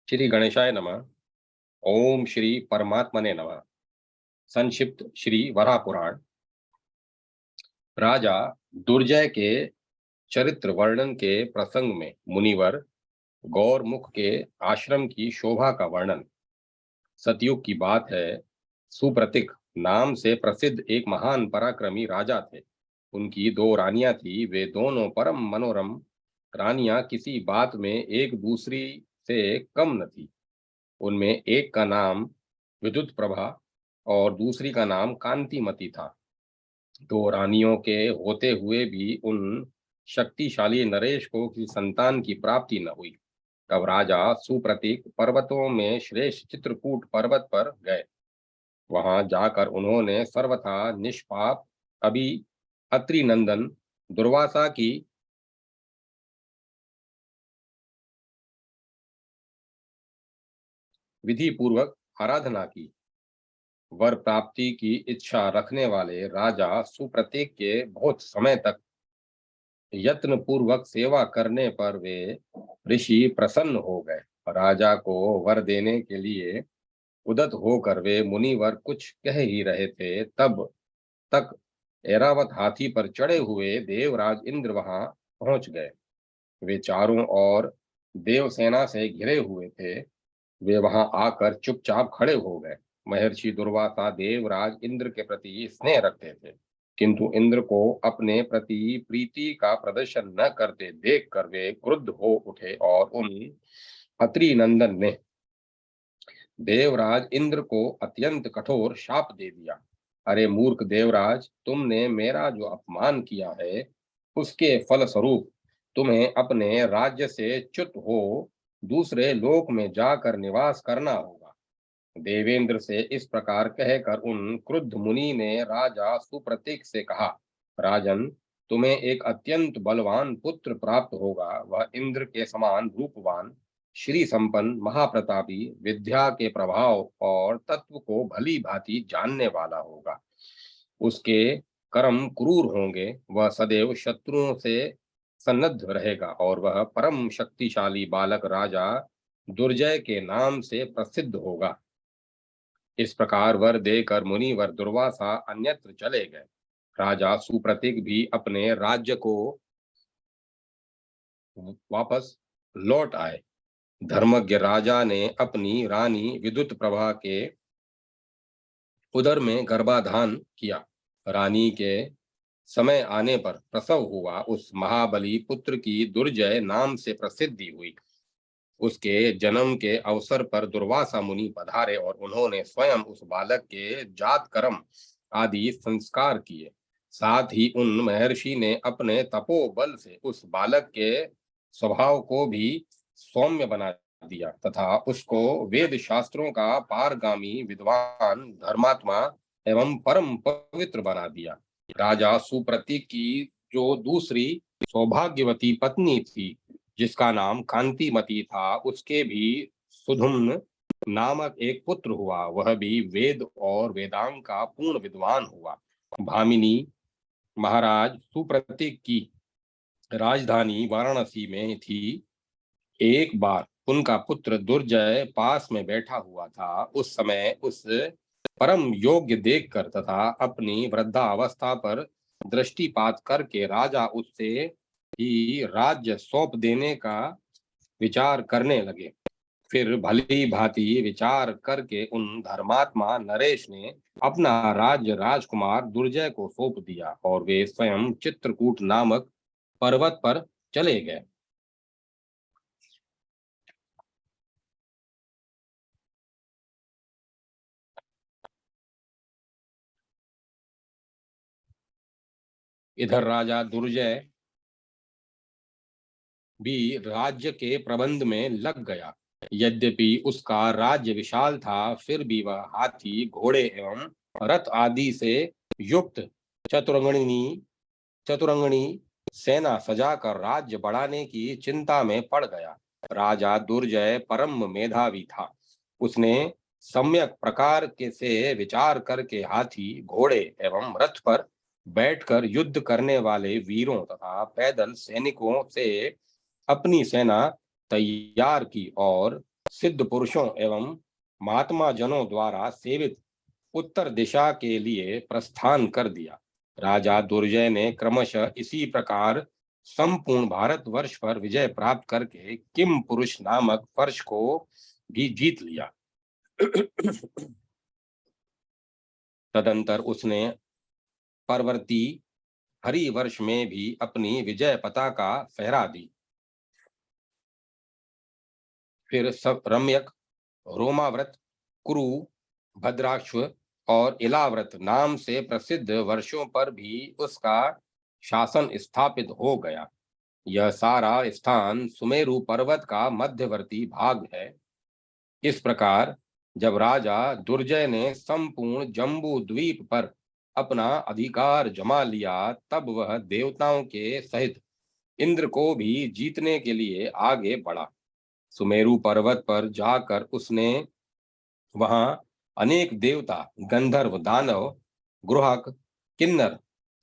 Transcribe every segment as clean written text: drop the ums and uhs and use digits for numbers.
श्री गणेशाय नमः। ओम श्री परमात्मने नमः। संक्षिप्त श्री वराह पुराण। राजा दुर्जय के चरित्र वर्णन के प्रसंग में मुनिवर गौरमुख के आश्रम की शोभा का वर्णन। सतयुग की बात है। सुप्रतिक नाम से प्रसिद्ध एक महान पराक्रमी राजा थे। उनकी दो रानियां थी। वे दोनों परम मनोरम रानियां किसी बात में एक दूसरी से कम न थी। उनमें एक का नाम विद्युत प्रभा और दूसरी का नाम कांतिमती था। दो रानियों के होते हुए भी उन शक्तिशाली नरेश को किसी संतान की प्राप्ति न हुई। तब राजा सुप्रतीक पर्वतों में श्रेष्ठ चित्रकूट पर्वत पर गए। वहां जाकर उन्होंने सर्वथा निष्पाप अभी अत्रि नंदन दुर्वासा की विधि पूर्वक आराधना की। वर प्राप्ति की इच्छा रखने वाले राजा सुप्रतीक के बहुत समय तक यत्न पूर्वक सेवा करने पर वे ऋषि प्रसन्न हो गए। राजा को वर देने के लिए उदत होकर वे मुनिवर कुछ कह ही रहे थे, तब तक ऐरावत हाथी पर चढ़े हुए देवराज इंद्र वहां पहुंच गए। वे चारों ओर देवसेना से घिरे हुए थे। वे वहां आकर चुपचाप खड़े हो गए। महर्षि दुर्वासा देवराज इंद्र के प्रति स्नेह रखते थे, किंतु इंद्र को अपने प्रति प्रीति का प्रदर्शन न करते देखकर वे क्रुद्ध हो उठे और उन अत्रि नंदन ने देवराज इंद्र को अत्यंत कठोर शाप दे दिया। अरे मूर्ख देवराज, तुमने मेरा जो अपमान किया है, उसके फल स्वरूप तुम्हें अपने राज्य से च्युत हो दूसरे लोक में जाकर निवास करना होगा। देवेंद्र से इस प्रकार कहकर उन क्रुद्ध मुनि ने राजा सुप्रतीक से कहा, राजन, तुम्हें एक अत्यंत बलवान पुत्र प्राप्त होगा। वह इंद्र के समान रूपवान, श्री संपन्न, महाप्रतापी, विद्या के प्रभाव और तत्व को भली भांति जानने वाला होगा। उसके कर्म क्रूर होंगे। वह सदैव शत्रुओं से सन्नद्ध रहेगा और वह परम शक्तिशाली बालक राजा दुर्जय के नाम से प्रसिद्ध होगा। इस प्रकार वर देकर मुनिवर दुर्वासा अन्यत्र चले गए। राजा सुप्रतीक भी अपने राज्य को वापस लौट आए। धर्मज्ञ राजा ने अपनी रानी विद्युत प्रभा के उदर में गर्भाधान किया। रानी के समय आने पर प्रसव हुआ। उस महाबली पुत्र की दुर्जय नाम से प्रसिद्धि हुई। उसके जन्म के अवसर पर दुर्वासा मुनि पधारे और उन्होंने स्वयं उस बालक के जात कर्म आदि संस्कार किए। साथ ही उन महर्षि ने अपने तपोबल से उस बालक के स्वभाव को भी सौम्य बना दिया तथा उसको वेद शास्त्रों का पारगामी विद्वान, धर्मात्मा एवं परम पवित्र बना दिया। राजा सुप्रतीक की जो दूसरी सौभाग्यवती पत्नी थी, जिसका नाम कांतिमती था, उसके भी सुधुम्न नामक एक पुत्र हुआ। वह भी वेद और वेदांग का पूर्ण विद्वान हुआ। भामिनी महाराज सुप्रतीक की राजधानी वाराणसी में थी। एक बार उनका पुत्र दुर्जय पास में बैठा हुआ था। उस समय उस परम योग्य देखकर तथा अपनी वृद्धावस्था पर दृष्टिपात करके राजा उससे ही राज्य सौंप देने का विचार करने लगे। फिर भली भांति विचार करके उन धर्मात्मा नरेश ने अपना राज्य राजकुमार दुर्जय को सौंप दिया और वे स्वयं चित्रकूट नामक पर्वत पर चले गए। इधर राजा दुर्जय भी राज्य के प्रबंध में लग गया। यद्यपि उसका राज्य विशाल था, फिर भी वह हाथी, घोड़े एवं रथ आदि से युक्त चतुरंगणी चतुरंगणी सेना सजाकर राज्य बढ़ाने की चिंता में पड़ गया। राजा दुर्जय परम मेधावी था। उसने सम्यक प्रकार के से विचार करके हाथी, घोड़े एवं रथ पर बैठकर युद्ध करने वाले वीरों तथा पैदल सैनिकों से अपनी सेना तैयार की और सिद्ध पुरुषों एवं महात्मा जनों द्वारा सेवित उत्तर दिशा के लिए प्रस्थान कर दिया। राजा दुर्जय ने क्रमशः इसी प्रकार संपूर्ण भारतवर्ष पर विजय प्राप्त करके किम पुरुष नामक फर्श को भी जीत लिया। तदंतर उसने परवर्ती हरि वर्ष में भी अपनी विजय पताका फहरा दी। फिर सब रम्यक, रोमाव्रत, कुरु, भद्राश्व और इलाव्रत नाम से प्रसिद्ध वर्षों पर भी उसका शासन स्थापित हो गया। यह सारा स्थान सुमेरु पर्वत का मध्यवर्ती भाग है। इस प्रकार जब राजा दुर्जय ने संपूर्ण जम्बू द्वीप पर अपना अधिकार जमा लिया, तब वह देवताओं के सहित इंद्र को भी जीतने के लिए आगे बढ़ा। सुमेरु पर्वत पर जाकर उसने वहां अनेक देवता, गंधर्व, दानव, गृहक, किन्नर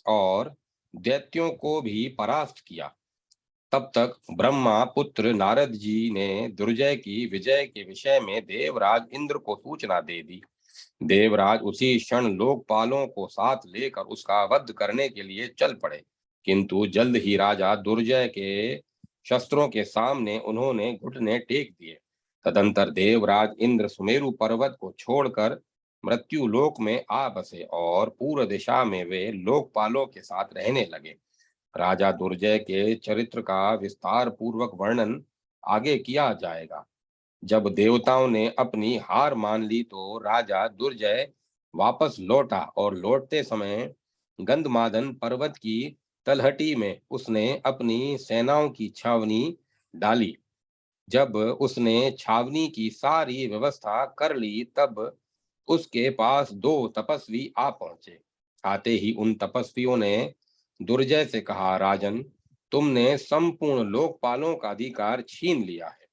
और दैत्यों को भी परास्त किया। तब तक ब्रह्मा पुत्र नारद जी ने दुर्जय की विजय के विषय में देवराज इंद्र को सूचना दे दी। देवराज उसी क्षण लोकपालों को साथ लेकर उसका वध करने के लिए चल पड़े, किंतु जल्द ही राजा दुर्जय के शस्त्रों के सामने उन्होंने घुटने टेक दिए। तदंतर देवराज इंद्र सुमेरु पर्वत को छोड़कर मृत्यु लोक में आ बसे और पूर्व दिशा में वे लोकपालों के साथ रहने लगे। राजा दुर्जय के चरित्र का विस्तार पूर्वक वर्णन आगे किया जाएगा। जब देवताओं ने अपनी हार मान ली तो राजा दुर्जय वापस लौटा और लौटते समय गंधमादन पर्वत की तलहटी में उसने अपनी सेनाओं की छावनी डाली। जब उसने छावनी की सारी व्यवस्था कर ली, तब उसके पास दो तपस्वी आ पहुंचे। आते ही उन तपस्वियों ने दुर्जय से कहा, राजन, तुमने संपूर्ण लोकपालों का अधिकार छीन लिया है।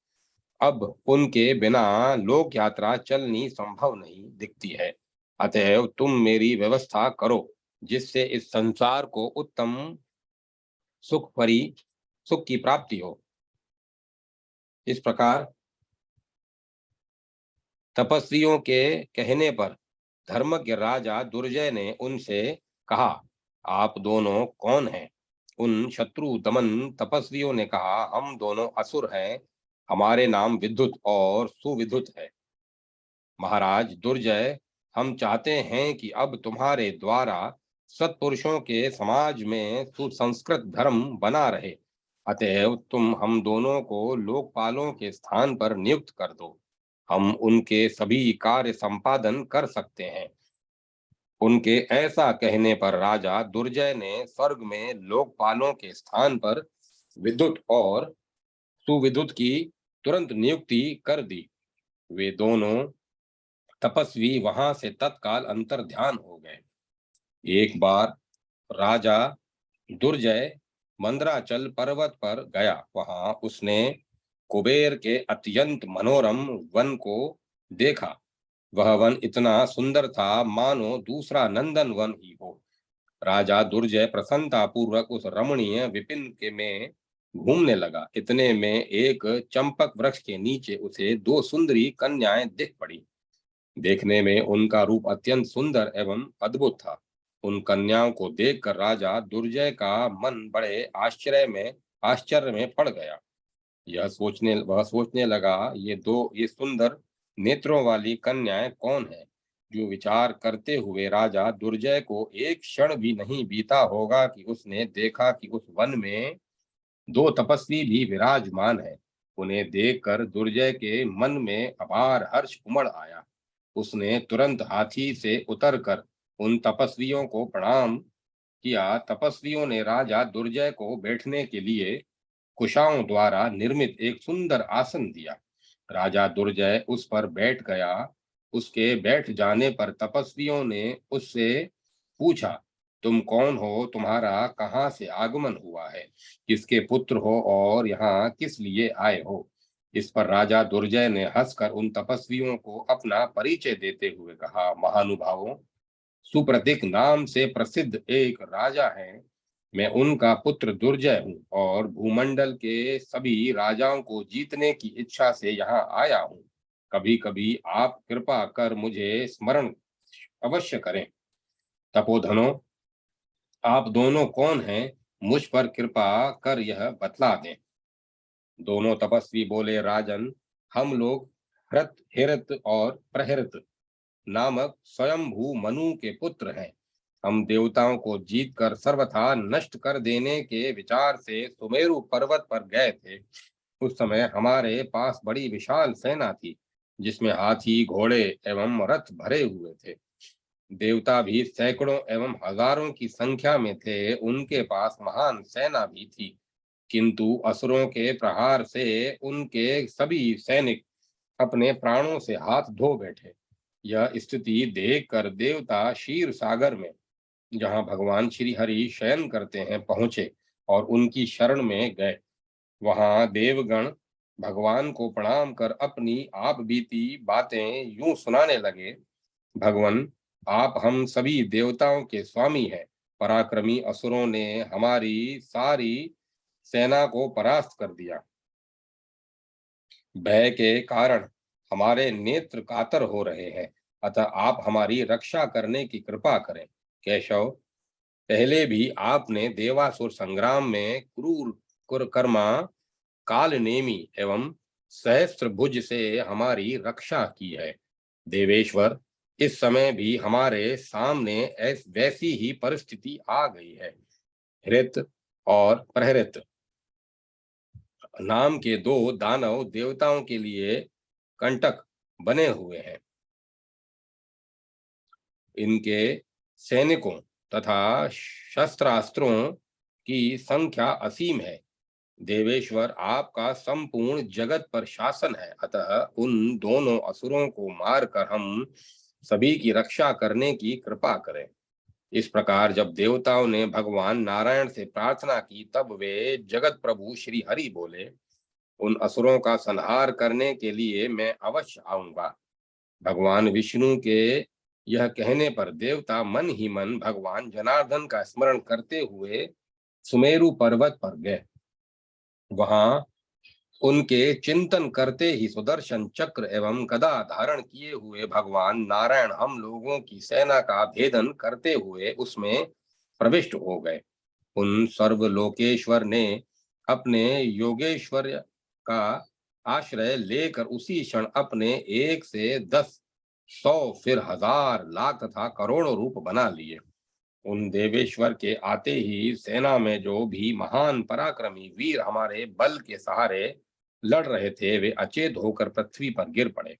अब उनके बिना लोक यात्रा चलनी संभव नहीं दिखती है। अतएव तुम मेरी व्यवस्था करो, जिससे इस संसार को उत्तम सुख की प्राप्ति हो। इस प्रकार तपस्वियों के कहने पर धर्मज्ञ राजा दुर्जय ने उनसे कहा, आप दोनों कौन हैं? उन शत्रु दमन तपस्वियों ने कहा, हम दोनों असुर हैं, हमारे नाम विद्युत और सुविद्युत है। महाराज दुर्जय, हम चाहते हैं कि अब तुम्हारे द्वारा सत्पुरुषों के समाज में सुसंस्कृत धर्म बना रहे। अतएव तुम हम दोनों को लोकपालों के स्थान पर नियुक्त कर दो। हम उनके सभी कार्य संपादन कर सकते हैं। उनके ऐसा कहने पर राजा दुर्जय ने स्वर्ग में लोकपालों के स्थान पर विद्युत और सुविद्युत की तुरंत नियुक्ति कर दी। वे दोनों तपस्वी वहां से तत्काल अंतर ध्यान हो गए। एक बार राजा दुर्जय मंदराचल पर्वत पर गया। वहां उसने कुबेर के अत्यंत मनोरम वन को देखा। वह वन इतना सुंदर था मानो दूसरा नंदन वन ही हो। राजा दुर्जय प्रसन्नता पूर्वक उस रमणीय विपिन के में घूमने लगा। इतने में एक चंपक वृक्ष के नीचे उसे दो सुंदरी कन्याएं दिख पड़ी। देखने में उनका रूप अत्यंत सुंदर एवं अद्भुत था। उन कन्याओं को देखकर राजा दुर्जय का मन बड़े आश्चर्य में पड़ गया। वह सोचने लगा, ये सुंदर नेत्रों वाली कन्याएं कौन है? जो विचार करते हुए राजा दुर्जय को एक क्षण भी नहीं बीता होगा कि उसने देखा कि उस वन में दो तपस्वी भी विराजमान है। उन्हें देखकर दुर्जय के मन में अपार हर्ष उमड़ आया। उसने तुरंत हाथी से उतरकर उन तपस्वियों को प्रणाम किया। तपस्वियों ने राजा दुर्जय को बैठने के लिए कुशाओं द्वारा निर्मित एक सुंदर आसन दिया। राजा दुर्जय उस पर बैठ गया। उसके बैठ जाने पर तपस्वियों ने उससे पूछा, तुम कौन हो? तुम्हारा कहाँ से आगमन हुआ है? किसके पुत्र हो और यहाँ किस लिए आए हो? इस पर राजा दुर्जय ने हंसकर उन तपस्वियों को अपना परिचय देते हुए कहा, महानुभावों, सुप्रतीक नाम से प्रसिद्ध एक राजा हैं। मैं उनका पुत्र दुर्जय हूँ और भूमंडल के सभी राजाओं को जीतने की इच्छा से यहाँ आया हूँ। कभी कभी आप कृपा कर मुझे स्मरण अवश्य करें। तपोधनो, आप दोनों कौन हैं? मुझ पर कृपा कर यह बतला दें। दोनों तपस्वी बोले, राजन, हम लोग हृत, हिरत और प्रहृत नामक स्वयंभू मनु के पुत्र हैं। हम देवताओं को जीतकर सर्वथा नष्ट कर देने के विचार से सुमेरु पर्वत पर गए थे। उस समय हमारे पास बड़ी विशाल सेना थी, जिसमें हाथी, घोड़े एवं रथ भरे हुए थे। देवता भी सैकड़ों एवं हजारों की संख्या में थे, उनके पास महान सेना भी थी। किंतु असुरों के प्रहार से उनके सभी सैनिक अपने प्राणों से हाथ धो बैठे। यह स्थिति देखकर देवता क्षीर सागर में, जहाँ भगवान श्री हरि शयन करते हैं, पहुंचे और उनकी शरण में गए। वहां देवगण भगवान को प्रणाम कर अपनी आप बीती बातें यूं सुनाने लगे। भगवान, आप हम सभी देवताओं के स्वामी हैं। पराक्रमी असुरों ने हमारी सारी सेना को परास्त कर दिया। भय के कारण हमारे नेत्र कातर हो रहे हैं, अतः आप हमारी रक्षा करने की कृपा करें। केशव, पहले भी आपने देवासुर संग्राम में क्रूर कुरकर्मा, कालनेमी एवं सहस्त्रभुज से हमारी रक्षा की है। देवेश्वर, इस समय भी हमारे सामने वैसी ही परिस्थिति आ गई है। हृत और प्रहृत नाम के दो दानव देवताओं के लिए कंटक बने हुए हैं। इनके सैनिकों तथा शस्त्रास्त्रों की संख्या असीम है। देवेश्वर, आपका संपूर्ण जगत पर शासन है, अतः उन दोनों असुरों को मारकर हम सभी की रक्षा करने की कृपा करें। इस प्रकार जब देवताओं ने भगवान नारायण से प्रार्थना की, तब वे जगत प्रभु श्री हरि बोले, उन असुरों का संहार करने के लिए मैं अवश्य आऊंगा। भगवान विष्णु के यह कहने पर देवता मन ही मन भगवान जनार्दन का स्मरण करते हुए सुमेरु पर्वत पर गए। वहां उनके चिंतन करते ही सुदर्शन चक्र एवं गदा धारण किए हुए भगवान नारायण हम लोगों की सेना का भेदन करते हुए उसमें प्रविष्ट हो गए। उन सर्वलोकेश्वर ने अपने योगेश्वर का आश्रय लेकर उसी क्षण अपने 1 से 10 100 फिर हजार लाख तथा करोड़ों रूप बना लिए। उन देवेश्वर के आते ही सेना में जो भी महान पराक्रमी वीर हमारे बल के सहारे लड़ रहे थे, वे अचेत होकर पृथ्वी पर गिर पड़े।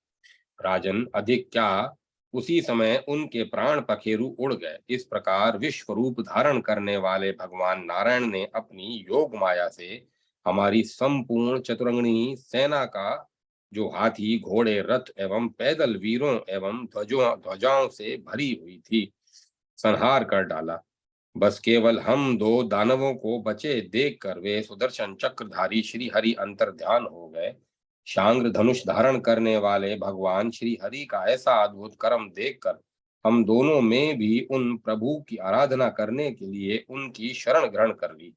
राजन, अधिक क्या, उसी समय उनके प्राण पखेरु उड़ गए। इस प्रकार विश्व रूप धारण करने वाले भगवान नारायण ने अपनी योग माया से हमारी संपूर्ण चतुरंगनी सेना का, जो हाथी, घोड़े, रथ एवं पैदल वीरों एवं ध्वजाओं से भरी हुई थी, संहार कर डाला। बस केवल हम दो दानवों को बचे देखकर वे सुदर्शन चक्रधारी श्री हरि अंतर्ध्यान हो गए। शांग्र धनुष धारण करने वाले भगवान श्री हरि का ऐसा अद्भुत कर्म देखकर हम दोनों में भी उन प्रभु की आराधना करने के लिए उनकी शरण ग्रहण कर ली।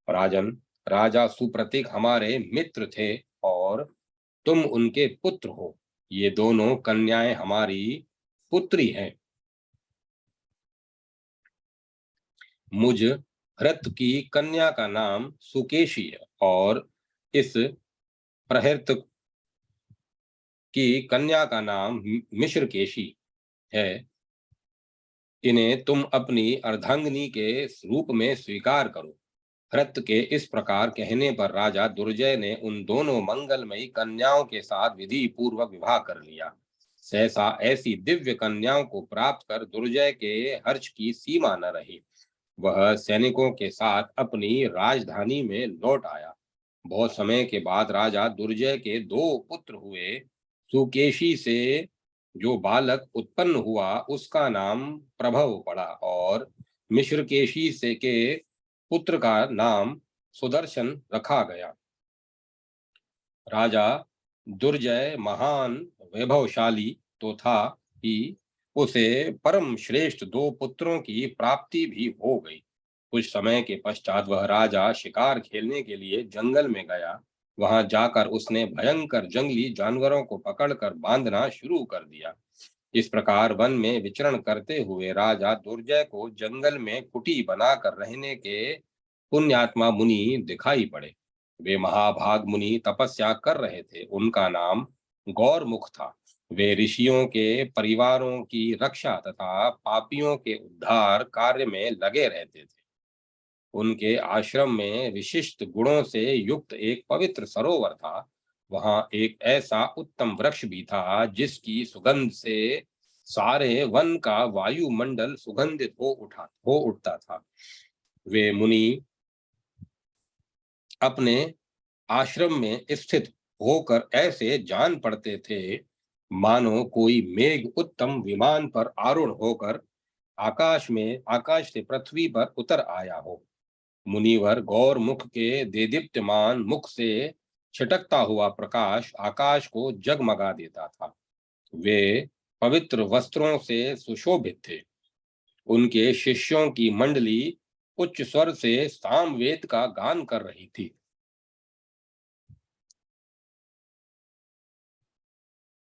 राजन, राजा सुप्रतीक हमारे मित्र थे और तुम उनके पुत्र हो। ये दोनों कन्याएं हमारी पुत्री हैं। मुझ हृत की कन्या का नाम सुकेशी है और इस प्रहृत की कन्या का नाम मिश्रकेशी है। इन्हें तुम अपनी अर्धांगिनी के रूप में स्वीकार करो। हृत के इस प्रकार कहने पर राजा दुर्जय ने उन दोनों मंगलमयी कन्याओं के साथ विधि पूर्वक विवाह कर लिया। सहसा ऐसी दिव्य कन्याओं को प्राप्त कर दुर्जय के हर्ष की सीमा न रही। वह सैनिकों के साथ अपनी राजधानी में लौट आया। बहुत समय के बाद राजा दुर्जय के दो पुत्र हुए। सुकेशी से जो बालक उत्पन्न हुआ, उसका नाम प्रभव पड़ा और मिश्रकेशी से के पुत्र का नाम सुदर्शन रखा गया। राजा दुर्जय महान वैभवशाली तो था ही, उसे परम श्रेष्ठ दो पुत्रों की प्राप्ति भी हो गई। कुछ समय के पश्चात वह राजा शिकार खेलने के लिए जंगल में गया। वहां जाकर उसने भयंकर जंगली जानवरों को पकड़कर बांधना शुरू कर दिया। इस प्रकार वन में विचरण करते हुए राजा दुर्जय को जंगल में कुटी बनाकर रहने के पुण्यात्मा मुनि दिखाई पड़े। वे महाभाग मुनि तपस्या कर रहे थे। उनका नाम गौरमुख था। वे ऋषियों के परिवारों की रक्षा तथा पापियों के उद्धार कार्य में लगे रहते थे। उनके आश्रम में विशिष्ट गुणों से युक्त एक पवित्र सरोवर था। वहां एक ऐसा उत्तम वृक्ष भी था जिसकी सुगंध से सारे वन का वायुमंडल सुगंधित हो उठता था। वे मुनि अपने आश्रम में स्थित होकर ऐसे जान पड़ते थे मानो कोई मेघ उत्तम विमान पर आरूढ़ होकर आकाश से पृथ्वी पर उतर आया हो। मुनिवर गौर मुख के देदीप्यमान मुख से छिटकता हुआ प्रकाश आकाश को जगमगा देता था। वे पवित्र वस्त्रों से सुशोभित थे। उनके शिष्यों की मंडली उच्च स्वर से सामवेद का गान कर रही थी।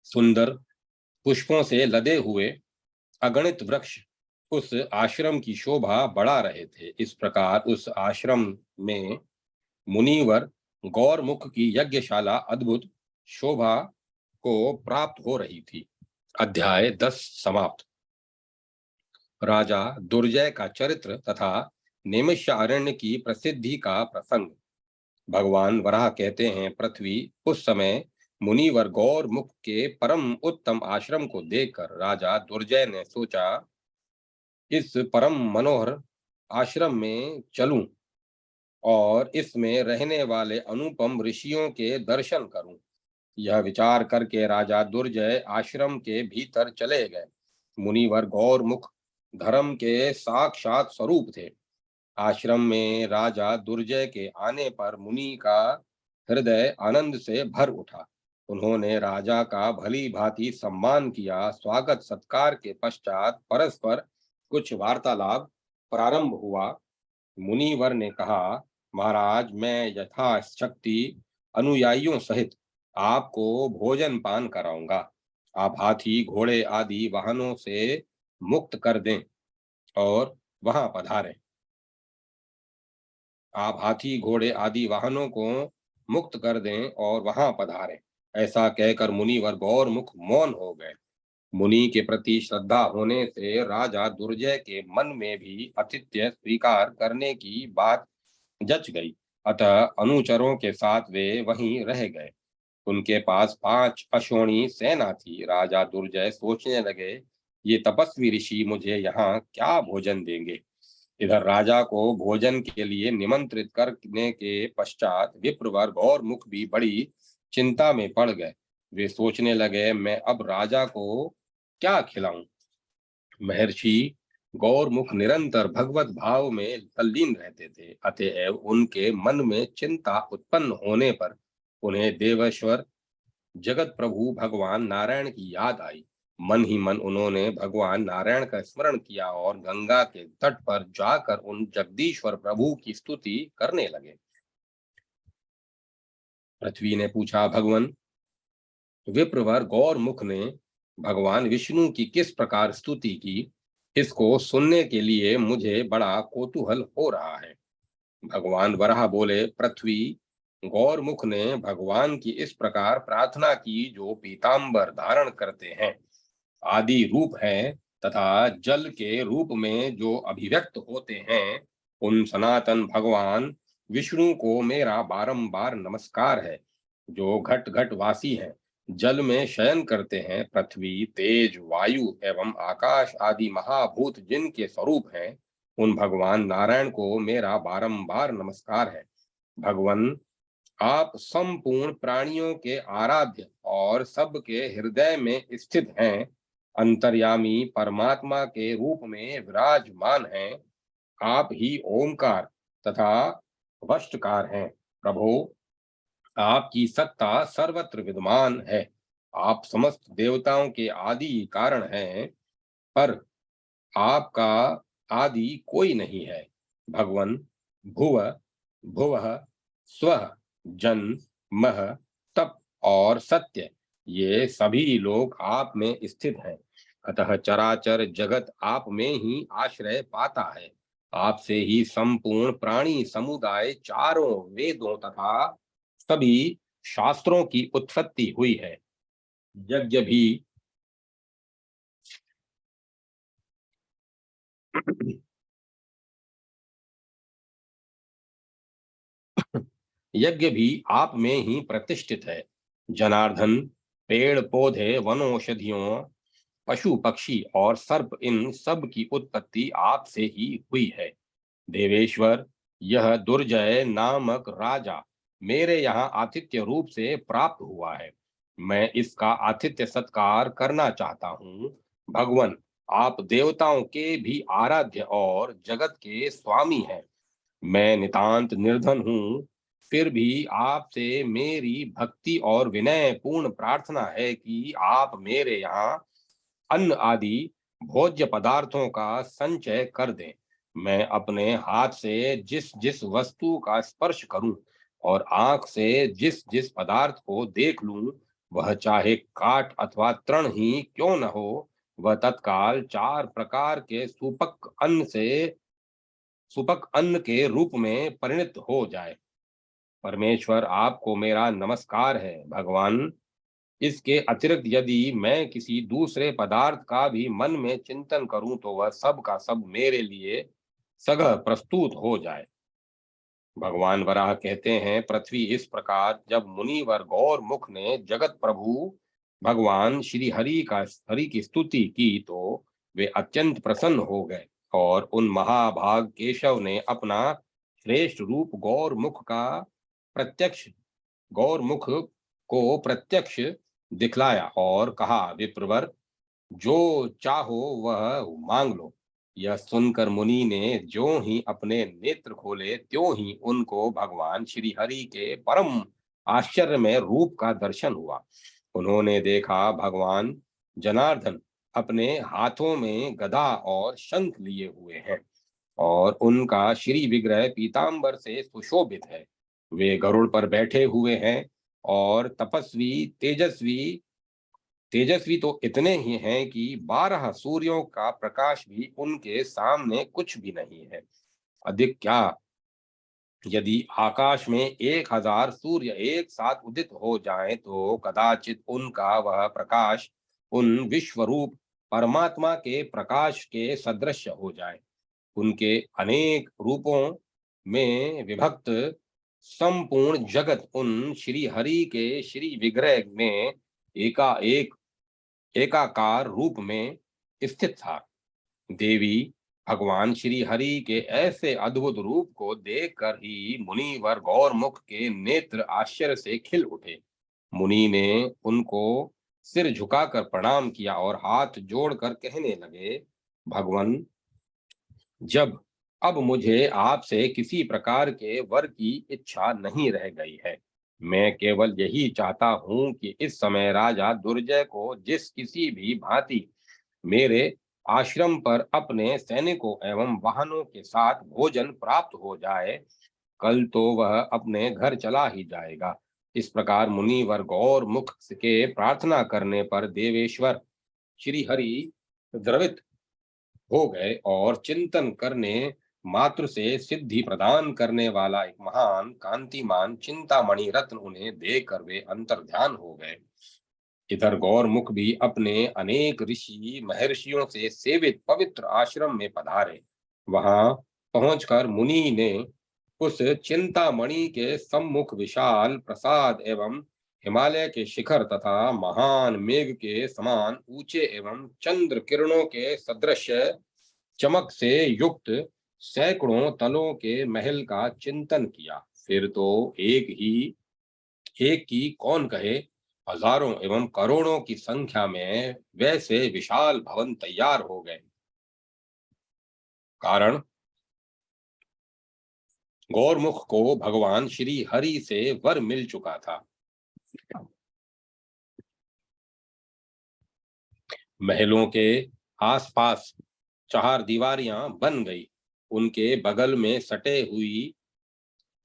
सुंदर पुष्पों से लदे हुए अगणित वृक्ष उस आश्रम की शोभा बढ़ा रहे थे। इस प्रकार उस आश्रम में मुनिवर गौरमुख की यज्ञशाला अद्भुत शोभा को प्राप्त हो रही थी। अध्याय 10 समाप्त। राजा दुर्जय का चरित्र तथा नैमिषारण्य की प्रसिद्धि का प्रसंग। भगवान वराह कहते हैं, पृथ्वी उस समय मुनिवर गौरमुख के परम उत्तम आश्रम को देखकर राजा दुर्जय ने सोचा, इस परम मनोहर आश्रम में चलूं और इसमें रहने वाले अनुपम ऋषियों के दर्शन करूं। यह विचार करके राजा दुर्जय आश्रम के भीतर चले गए। मुनिवर गौरमुख धर्म के साक्षात स्वरूप थे। आश्रम में राजा दुर्जय के आने पर मुनि का हृदय आनंद से भर उठा। उन्होंने राजा का भली भांति सम्मान किया। स्वागत सत्कार के पश्चात परस्पर कुछ वार्तालाप प्रारंभ हुआ। मुनिवर ने कहा, महाराज, मैं यथाशक्ति अनुयायियों सहित आपको भोजन पान कराऊंगा। आप हाथी घोड़े आदि वाहनों से मुक्त कर दें और वहां पधारें। आप हाथी घोड़े आदि वाहनों को मुक्त कर दें और वहां पधारें। ऐसा कहकर मुनिवर गौरमुख मौन हो गए। मुनि के प्रति श्रद्धा होने से राजा दुर्जय के मन में भी आतिथ्य स्वीकार करने की बात जच गई। अतः अनुचरों के साथ वे वहीं रह गए। उनके पास 5 अश्वनी सेना थी। राजा दुर्जय सोचने लगे, ये तपस्वी ऋषि मुझे यहाँ क्या भोजन देंगे। इधर राजा को भोजन के लिए निमंत्रित करने के पश्चात विप्रवर गौरमुख भी बड़ी चिंता में पड़ गए। वे सोचने लगे, मैं अब राजा को क्या खिलाऊं। महर्षि गौरमुख निरंतर भगवत भाव में तल्लीन रहते थे। अतएव उनके मन में चिंता उत्पन्न होने पर उन्हें देवेश्वर जगत प्रभु भगवान नारायण की याद आई। मन ही मन उन्होंने भगवान नारायण का स्मरण किया और गंगा के तट पर जाकर उन जगदीश्वर प्रभु की स्तुति करने लगे। पृथ्वी ने पूछा, भगवान, विप्रवर गौरमुख ने भगवान विष्णु की किस प्रकार स्तुति की, इसको सुनने के लिए मुझे बड़ा कौतूहल हो रहा है। भगवान वराह बोले, पृथ्वी, गौरमुख ने भगवान की इस प्रकार प्रार्थना की, जो पीतांबर धारण करते हैं, आदि रूप हैं तथा जल के रूप में जो अभिव्यक्त होते हैं, उन सनातन भगवान विष्णु को मेरा बारंबार नमस्कार है। जो घट घट वासी हैं, जल में शयन करते हैं, पृथ्वी, तेज, वायु एवं आकाश आदि महाभूत जिनके स्वरूप हैं, उन भगवान नारायण को मेरा बारंबार नमस्कार है। भगवान, आप संपूर्ण प्राणियों के आराध्य और सबके हृदय में स्थित हैं। अंतर्यामी परमात्मा के रूप में विराजमान हैं। आप ही ओंकार तथा वष्टकार हैं। प्रभो, आपकी सत्ता सर्वत्र विद्यमान है। आप समस्त देवताओं के आदि कारण हैं, पर आपका आदि कोई नहीं है। भगवन भुव भुवः स्वः जन मह तप और सत्य, ये सभी लोग आप में स्थित हैं। अतः चराचर जगत आप में ही आश्रय पाता है। आपसे ही संपूर्ण प्राणी समुदाय, चारों वेदों तथा सभी शास्त्रों की उत्पत्ति हुई है। यज्ञ भी यज्ञ भी आप में ही प्रतिष्ठित है। जनार्दन, पेड़ पौधे, वनौषधियों, पशु पक्षी और सर्प, इन सब की उत्पत्ति आपसे ही हुई है। देवेश्वर, यह दुर्जय नामक राजा मेरे यहाँ आतिथ्य रूप से प्राप्त हुआ है। मैं इसका आतिथ्य सत्कार करना चाहता हूँ। भगवन, आप देवताओं के भी आराध्य और जगत के स्वामी हैं। मैं नितांत निर्धन हूँ, फिर भी आपसे मेरी भक्ति और विनय पूर्ण प्रार्थना है कि आप मेरे यहाँ अन्न आदि भोज्य पदार्थों का संचय कर दें। मैं अपने हाथ से जिस जिस वस्तु का स्पर्श करूं और आंख से जिस जिस पदार्थ को देख लूं, वह चाहे काठ अथवा तृण ही क्यों न हो, वह तत्काल चार प्रकार के सुपक अन्न के रूप में परिणत हो जाए। परमेश्वर, आपको मेरा नमस्कार है। भगवान, इसके अतिरिक्त यदि मैं किसी दूसरे पदार्थ का भी मन में चिंतन करूं तो वह सब का सब मेरे लिए सगह प्रस्तुत हो जाए। भगवान वराह कहते हैं, पृथ्वी इस प्रकार जब मुनिवर गौर मुख ने जगत प्रभु भगवान श्री हरि की स्तुति की तो वे अत्यंत प्रसन्न हो गए और उन महाभाग केशव ने अपना श्रेष्ठ रूप प्रत्यक्ष गौर मुख को प्रत्यक्ष दिखलाया और कहा, विप्रवर, जो चाहो वह मांग लो। यह सुनकर मुनि ने जो ही अपने नेत्र खोले, त्यों ही उनको भगवान श्री हरि के परम आश्चर्यमय रूप का दर्शन हुआ। उन्होंने देखा, भगवान जनार्दन अपने हाथों में गदा और शंख लिए हुए हैं और उनका श्री विग्रह पीतांबर से सुशोभित है। वे गरुड़ पर बैठे हुए हैं और तेजस्वी तो इतने ही हैं कि 12 सूर्यों का प्रकाश भी उनके सामने कुछ भी नहीं है। अधिक क्या, यदि आकाश में 1000 सूर्य एक साथ उदित हो जाएं तो कदाचित उनका वह प्रकाश उन विश्वरूप परमात्मा के प्रकाश के सदृश हो जाए। उनके अनेक रूपों में विभक्त संपूर्ण जगत उन श्री हरि के श्री विग्रह में एकाएक एकाकार रूप में स्थित था। देवी, भगवान श्री हरि के ऐसे अद्भुत रूप को देखकर ही मुनिवर गौरमुख के नेत्र आश्चर्य से खिल उठे। मुनि ने उनको सिर झुकाकर प्रणाम किया और हाथ जोड़कर कहने लगे, भगवन, जब अब मुझे आपसे किसी प्रकार के वर की इच्छा नहीं रह गई है, मैं केवल यही चाहता हूं कि इस समय राजा दुर्जय को जिस किसी भी भांति मेरे आश्रम पर अपने सैनिकों एवं वाहनों के साथ भोजन प्राप्त हो जाए। कल तो वह अपने घर चला ही जाएगा। इस प्रकार मुनिवर गौर मुख के प्रार्थना करने पर देवेश्वर श्री हरि द्रवित हो गए और चिंतन करने मात्र से सिद्धि प्रदान करने वाला एक महान कांतिमान चिंतामणि रत्न उन्हें देखकर वे अंतर्ध्यान हो गए। इधर गौरमुख भी अपने अनेक ऋषि महर्षियों से सेवित पवित्र आश्रम में पधारे। वहां पहुंचकर मुनि ने उस चिंतामणि के सम्मुख विशाल प्रसाद एवं हिमालय के शिखर तथा महान मेघ के समान ऊंचे एवं चंद्र किरणों के सदृश चमक से युक्त सैकड़ों तलों के महल का चिंतन किया। फिर तो एक की कौन कहे, हजारों एवं करोड़ों की संख्या में वैसे विशाल भवन तैयार हो गए। कारण, गौरमुख को भगवान श्री हरि से वर मिल चुका था। महलों के आसपास चार दीवारियां बन गई। उनके बगल में सटे हुई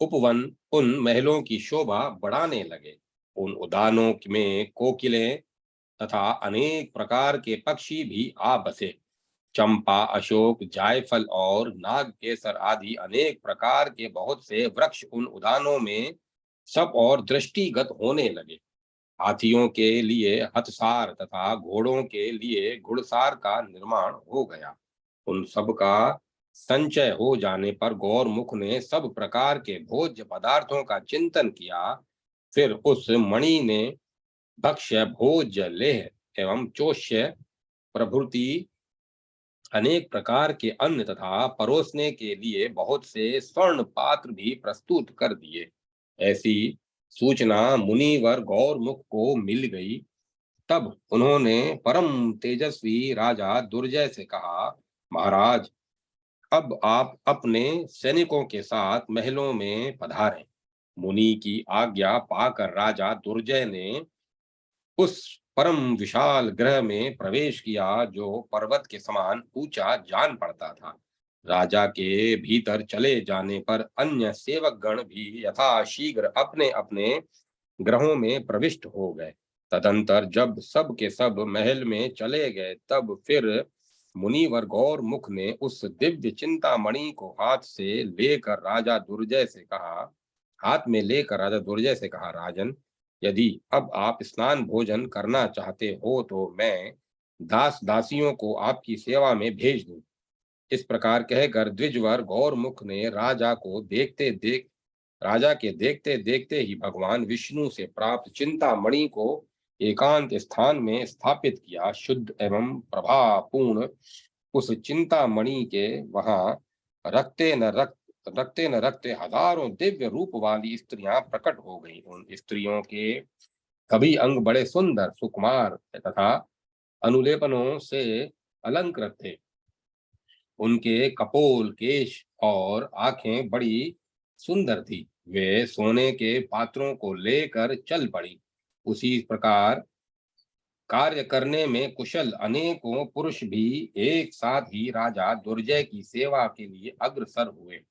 उपवन उन महलों की शोभा बढ़ाने लगे। उन उद्यानों में कोकिलें तथा अनेक प्रकार के पक्षी भी आ बसे। चंपा, अशोक, जायफल और नागकेसर आदि अनेक प्रकार के बहुत से वृक्ष उन उद्यानों में सब और दृष्टिगत होने लगे। हाथियों के लिए हथसार तथा घोड़ों के लिए घुड़सार का निर्माण हो गया। उन सब का संचय हो जाने पर गौरमुख ने सब प्रकार के भोज्य पदार्थों का चिंतन किया। फिर उस मणि ने भक्ष्य, भोज्य, लेह एवं चोष्य प्रभृति अनेक प्रकार के अन्न तथा परोसने के लिए बहुत से स्वर्ण पात्र भी प्रस्तुत कर दिए। ऐसी सूचना मुनिवर गौरमुख को मिल गई। तब उन्होंने परम तेजस्वी राजा दुर्जय से कहा, महाराज, अब आप अपने सैनिकों के साथ महलों में पधारें। मुनि की आज्ञा पाकर राजा दुर्जय ने उस परम विशाल ग्रह में प्रवेश किया, जो पर्वत के समान ऊंचा जान पड़ता था। राजा के भीतर चले जाने पर अन्य सेवक गण भी यथाशीघ्र अपने अपने ग्रहों में प्रविष्ट हो गए। तदंतर जब सब के सब महल में चले गए, तब फिर मुनिवर गौर मुख ने उस दिव्य चिंतामणि को हाथ में लेकर राजा दुर्जय से कहा, राजन, यदि अब आप स्नान भोजन करना चाहते हो तो मैं दास दासियों को आपकी सेवा में भेज दूं। इस प्रकार कहकर द्विजवर गौरमुख ने राजा के देखते देखते ही भगवान विष्णु से प्राप्त चिंतामणि को एकांत स्थान में स्थापित किया। शुद्ध एवं प्रभापूर्ण उस चिंतामणि के वहां रखते न रखते हजारों दिव्य रूप वाली स्त्रियां प्रकट हो गई। उन स्त्रियों के सभी अंग बड़े सुंदर, सुकुमार तथा अनुलेपनों से अलंकृत थे। उनके कपोल, केश और आंखें बड़ी सुंदर थी। वे सोने के पात्रों को लेकर चल पड़ी। उसी प्रकार कार्य करने में कुशल अनेकों पुरुष भी एक साथ ही राजा दुर्जय की सेवा के लिए अग्रसर हुए।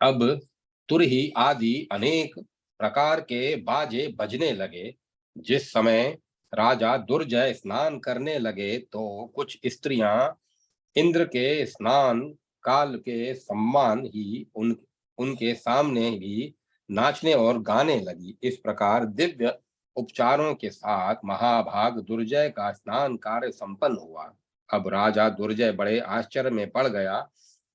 अब तुरही आदि अनेक प्रकार के बाजे बजने लगे। जिस समय राजा दुर्जय स्नान करने लगे तो कुछ स्त्रियां इंद्र के स्नान काल के सम्मान ही उनके सामने भी नाचने और गाने लगी। इस प्रकार दिव्य उपचारों के साथ महाभाग दुर्जय का स्नान कार्य संपन्न हुआ। अब राजा दुर्जय बड़े आश्चर्य में पड़ गया।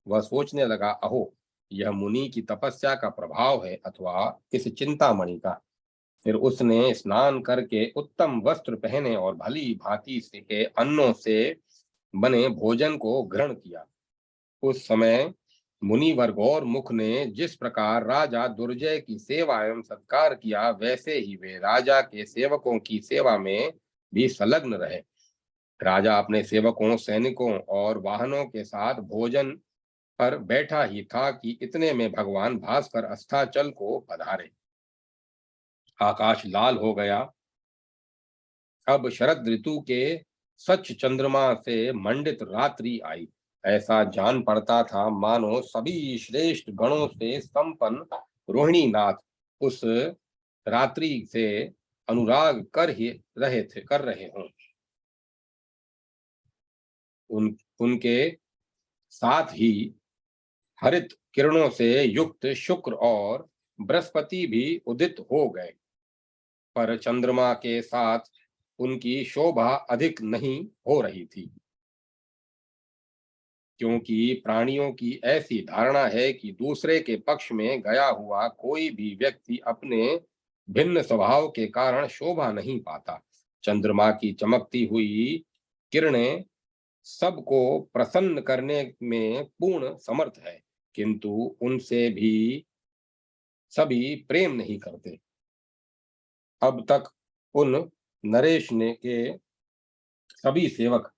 वह सोचने लगा, अहो, यह मुनि की तपस्या का प्रभाव है अथवा इस चिंतामणि का। फिर उसने स्नान करके उत्तम वस्त्र पहने और भली भांति से के अन्नों से बने भोजन को ग्रहण किया। उस समय मुनिवर गौर मुख ने जिस प्रकार राजा दुर्जय की सेवा एवं सत्कार किया, वैसे ही वे राजा के सेवकों की सेवा में भी संलग्न रहे। राजा अपने सेवकों, सैनिकों और वाहनों के साथ भोजन पर बैठा ही था कि इतने में भगवान भास्कर अस्ताचल को पधारे। आकाश लाल हो गया। अब शरद ऋतु के सच चंद्रमा से मंडित रात्रि आई। ऐसा जान पड़ता था मानो सभी श्रेष्ठ गणों से संपन्न रोहिणी नाथ उस रात्रि से अनुराग कर रहे हों। उनके साथ ही हरित किरणों से युक्त शुक्र और बृहस्पति भी उदित हो गए, पर चंद्रमा के साथ उनकी शोभा अधिक नहीं हो रही थी, क्योंकि प्राणियों की ऐसी धारणा है कि दूसरे के पक्ष में गया हुआ कोई भी व्यक्ति अपने भिन्न स्वभाव के कारण शोभा नहीं पाता। चंद्रमा की चमकती हुई किरणें सबको प्रसन्न करने में पूर्ण समर्थ है, किंतु उनसे भी सभी प्रेम नहीं करते। अब तक उन नरेश ने के सभी सेवक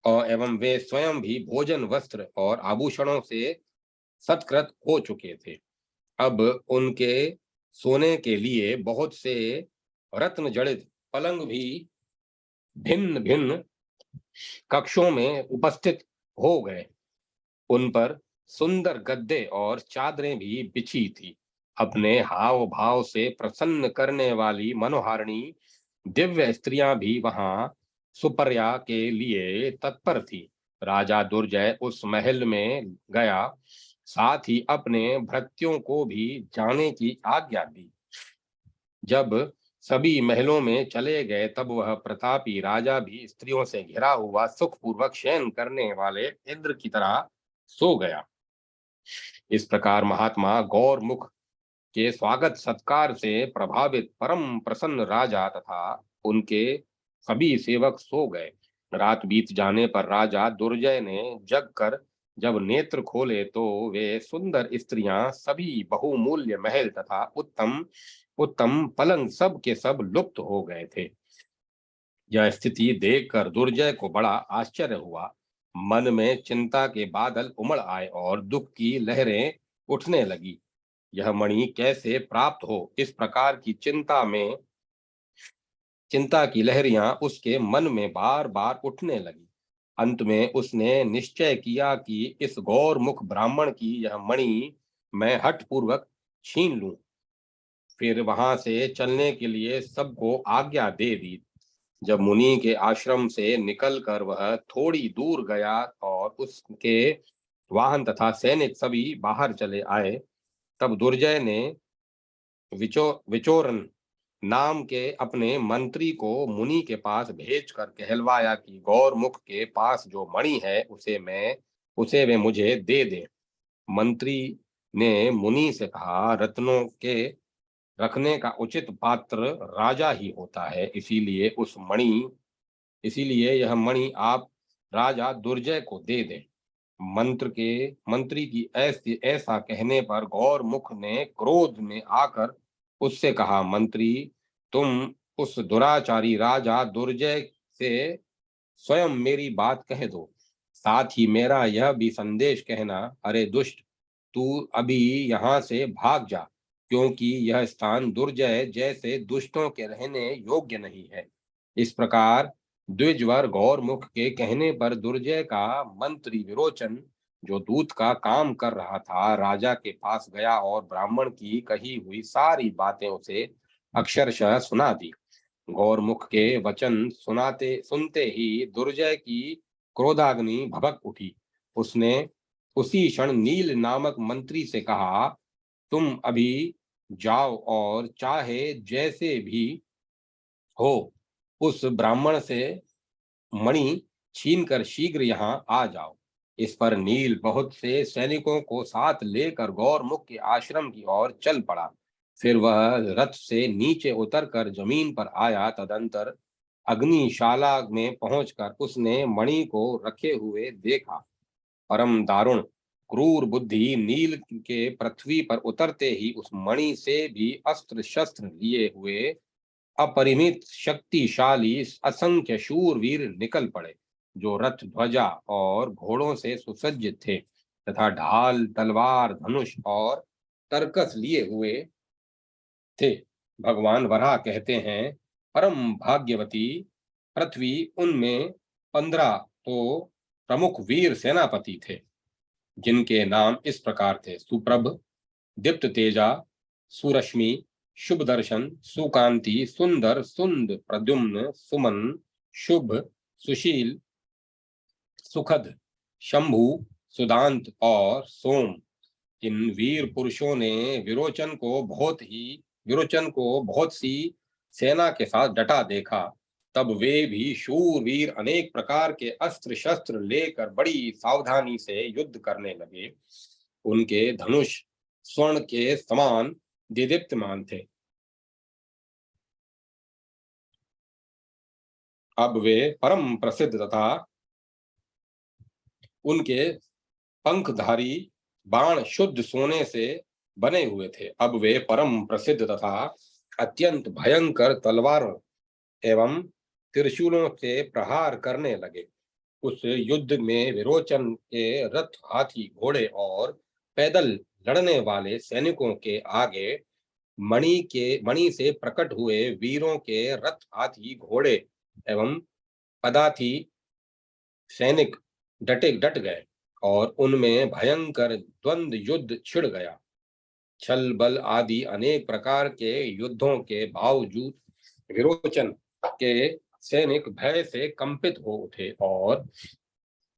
और एवं वे स्वयं भी भोजन, वस्त्र और आभूषणों से सत्कृत हो चुके थे। अब उनके सोने के लिए बहुत से रत्न जड़ित पलंग भी भिन्न भिन्न कक्षों में उपस्थित हो गए। उन पर सुंदर गद्दे और चादरें भी बिछी थी। अपने हाव भाव से प्रसन्न करने वाली मनोहारिणी दिव्य स्त्रियां भी वहां सुपर्या के लिए तत्पर थी। राजा दुर्जय उस महल में गया, साथ ही अपने भृत्यों को भी जाने की आज्ञा दी। जब सभी महलों में चले गए, तब वह प्रतापी राजा भी स्त्रियों से घिरा हुआ सुखपूर्वक शयन करने वाले इंद्र की तरह सो गया। इस प्रकार महात्मा गौरमुख के स्वागत सत्कार से प्रभावित परम प्रसन्न राजा तथा उनके सभी सेवक सो गए। रात बीत जाने पर राजा दुर्जय ने जग कर जब नेत्र खोले, तो वे सुंदर स्त्रियां, सभी बहुमूल्य महल तथा उत्तम उत्तम पलंग सब के सब लुप्त हो गए थे। यह स्थिति देखकर दुर्जय को बड़ा आश्चर्य हुआ। मन में चिंता के बादल उमड़ आए और दुख की लहरें उठने लगी। यह मणि कैसे प्राप्त हो, इस प्रकार की चिंता की लहरियां उसके मन में बार बार उठने लगी। अंत में उसने निश्चय किया कि इस गौरमुख ब्राह्मण की यह मणि मैं हठ पूर्वक छीन लूं। फिर वहां से चलने के लिए सबको आज्ञा दे दी। जब मुनि के आश्रम से निकलकर वह थोड़ी दूर गया और उसके वाहन तथा सैनिक सभी बाहर चले आए, तब दुर्जय ने विचोरन नाम के अपने मंत्री को मुनि के पास भेजकर कहलवाया कि गौरमुख के पास जो मणि है उसे वे मुझे दे दे। मंत्री ने मुनि से कहा, रत्नों के रखने का उचित पात्र राजा ही होता है, इसीलिए यह मणि आप राजा दुर्जय को दे दें। मंत्री की ऐसा कहने पर गौरमुख ने क्रोध में आकर उससे कहा, मंत्री, तुम उस दुराचारी राजा दुर्जय से स्वयं मेरी बात कह दो। साथ ही मेरा यह भी संदेश कहना, अरे दुष्ट, तू अभी यहाँ से भाग जा, क्योंकि यह स्थान दुर्जय जैसे दुष्टों के रहने योग्य नहीं है। इस प्रकार द्विजवर गौरमुख के कहने पर दुर्जय का मंत्री विरोचन, जो दूत का काम कर रहा था, राजा के पास गया और ब्राह्मण की कही हुई सारी बातें उसे अक्षरशः सुना दी। गौरमुख के वचन सुनते ही दुर्जय की क्रोधाग्नि भभक उठी। उसने उसी क्षण नील नामक मंत्री से कहा, तुम अभी जाओ और चाहे जैसे भी हो उस ब्राह्मण से मणि छीनकर शीघ्र यहाँ आ जाओ। इस पर नील बहुत से सैनिकों को साथ लेकर गौरमुख के आश्रम की ओर चल पड़ा। फिर वह रथ से नीचे उतरकर जमीन पर आया। तदंतर अग्निशाला में पहुंचकर उसने मणि को रखे हुए देखा। परम दारुण क्रूर बुद्धि नील के पृथ्वी पर उतरते ही उस मणि से भी अस्त्र शस्त्र लिए हुए अपरिमित शक्तिशाली असंख्य शूरवीर निकल पड़े, जो रथ ध्वजा और घोड़ों से सुसज्जित थे तथा ढाल, तलवार, धनुष और तरकस लिए हुए थे। भगवान वराह कहते हैं, परम भाग्यवती पृथ्वी उनमें 15 तो प्रमुख वीर सेनापति थे, जिनके नाम इस प्रकार थे, सुप्रभ, दीप्त तेजा, सुरश्मि, शुभ दर्शन, सुकांति, सुंदर, सुंद, प्रद्युम्न, सुमन, शुभ, सुशील, सुखद, शंभु, सुदांत और सोम। इन वीर पुरुषों ने विरोचन को बहुत सी सेना के साथ डटा देखा। तब वे भी शूरवीर अनेक प्रकार के अस्त्र शस्त्र लेकर बड़ी सावधानी से युद्ध करने लगे। उनके धनुष स्वर्ण के समान दीदीप्तमान थे। अब वे परम प्रसिद्ध तथा उनके पंखधारी बाण शुद्ध सोने से बने हुए थे। अब वे परम प्रसिद्ध तथा अत्यंत भयंकर तलवारों एवं त्रिशूलों से प्रहार करने लगे। उस युद्ध में विरोचन के रथ, हाथी, घोड़े और पैदल लड़ने वाले सैनिकों के आगे मणि से प्रकट हुए वीरों के रथ, हाथी, घोड़े एवं पदार्थी सैनिक डट गए और उनमें भयंकर द्वंद्व युद्ध छिड़ गया। छल बल आदि अनेक प्रकार के युद्धों के बावजूद विरोचन के सैनिक भय से कंपित हो उठे और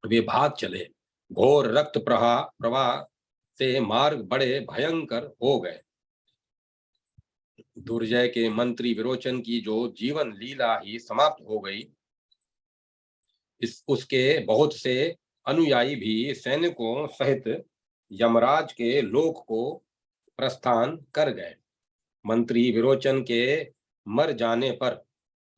वे भाग चले। घोर रक्त प्रवाह से मार्ग बड़े भयंकर हो गए। दुर्जय के मंत्री विरोचन की जो जीवन लीला ही समाप्त हो गई, उसके बहुत से अनुयायी भी सैनिकों सहित यमराज के लोक को प्रस्थान कर गए। मंत्री विरोचन के मर जाने पर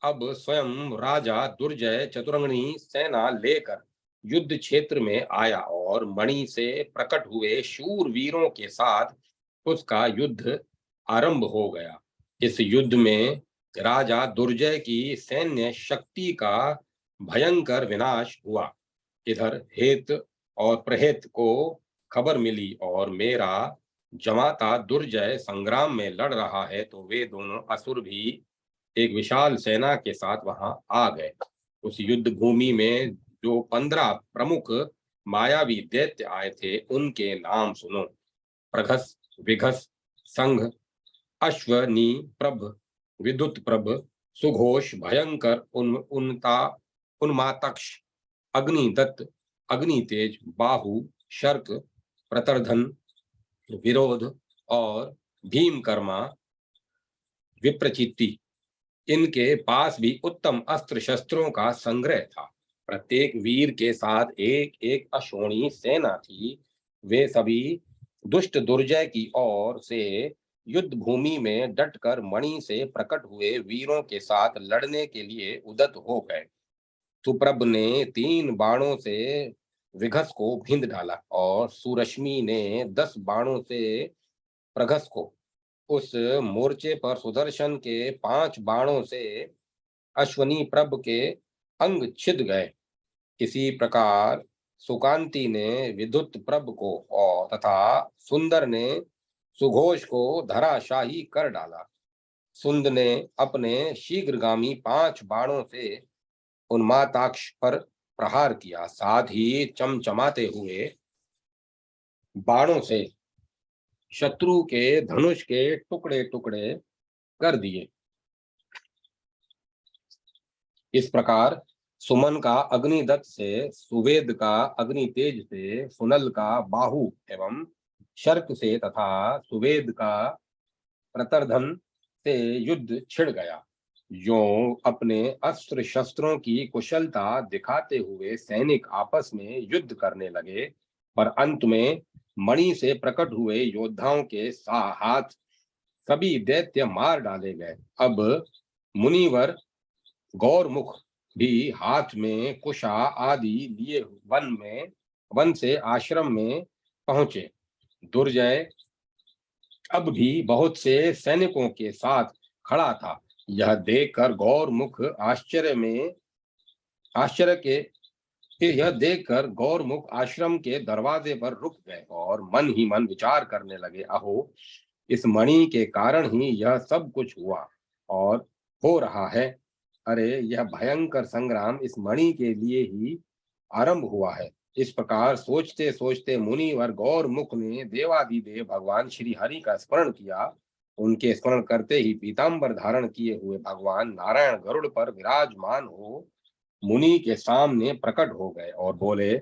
अब स्वयं राजा दुर्जय चतुरंगनी सेना लेकर युद्ध क्षेत्र में आया और मणि से प्रकट हुए शूर वीरों के साथ उसका युद्ध आरंभ हो गया। इस युद्ध में राजा दुर्जय की सैन्य शक्ति का भयंकर विनाश हुआ। इधर हेत और प्रहेत को खबर मिली और मेरा जमाता दुर्जय संग्राम में लड़ रहा है, तो वे दोनों असुर भी एक विशाल सेना के साथ वहां आ गए। उस युद्ध भूमि में जो 15 प्रमुख मायावी दैत्य आए थे, उनके नाम सुनो। प्रघस, विघस, संघ, अश्वनी प्रभ, विद्युत प्रभ, सुघोष, भयंकर, उन्मातक्ष, अग्निदत्त, अग्नितेज, बाहु, शर्क, प्रतर्धन, विरोध और भीमकर्मा, विप्रचित्ति। इनके पास भी उत्तम अस्त्र शस्त्रों का संग्रह था। प्रत्येक वीर के साथ एक एक अश्वनी सेना थी। वे सभी दुष्ट दुर्जय की ओर से युद्ध भूमि में डटकर मणि से प्रकट हुए वीरों के साथ लड़ने के लिए उद्यत हो गए। सुप्रभ ने 3 बाणों से विघस को भींद डाला और सुरश्मि ने 10 बाणों से प्रघस को। उस मोर्चे पर सुदर्शन के 5 बाणों से अश्वनी प्रभ के अंग छिद गए। इसी प्रकार सुकांति ने विद्युत प्रभ को और तथा सुंदर ने सुघोष को धराशाही कर डाला। सुंद ने अपने शीघ्रगामी 5 बाणों से उन्माताक्ष पर प्रहार किया, साथ ही चमचमाते हुए बाणों से शत्रु के धनुष के टुकड़े टुकड़े कर दिए। इस प्रकार सुमन का अग्निदत्त से, सुवेद का अग्नितेज से, सुनल का बाहु एवं शर्क से तथा सुवेद का प्रतर्धन से युद्ध छिड़ गया। जो अपने अस्त्र शस्त्रों की कुशलता दिखाते हुए सैनिक आपस में युद्ध करने लगे, पर अंत में मणि से प्रकट हुए योद्धाओं के हाथ सभी दैत्य मार डाले गए। अब मुनिवर गौरमुख भी हाथ में कुशा आदि लिए वन से आश्रम में पहुंचे। दुर्जय अब भी बहुत से सैनिकों के साथ खड़ा था। यह देखकर गौरमुख यह देखकर गौरमुख आश्रम के दरवाजे पर रुक गए और मन ही मन विचार करने लगे, अहो, इस मणि के कारण ही यह सब कुछ हुआ और हो रहा है। अरे, यह भयंकर संग्राम इस मणि के लिए ही आरंभ हुआ है। इस प्रकार सोचते सोचते मुनिवर गौरमुख ने देवादिदेव भगवान श्री हरि का स्मरण किया। उनके स्मरण करते ही पीतांबर धारण किए हुए भगवान नारायण गरुड़ पर विराजमान हो मुनि के सामने प्रकट हो गए और बोले,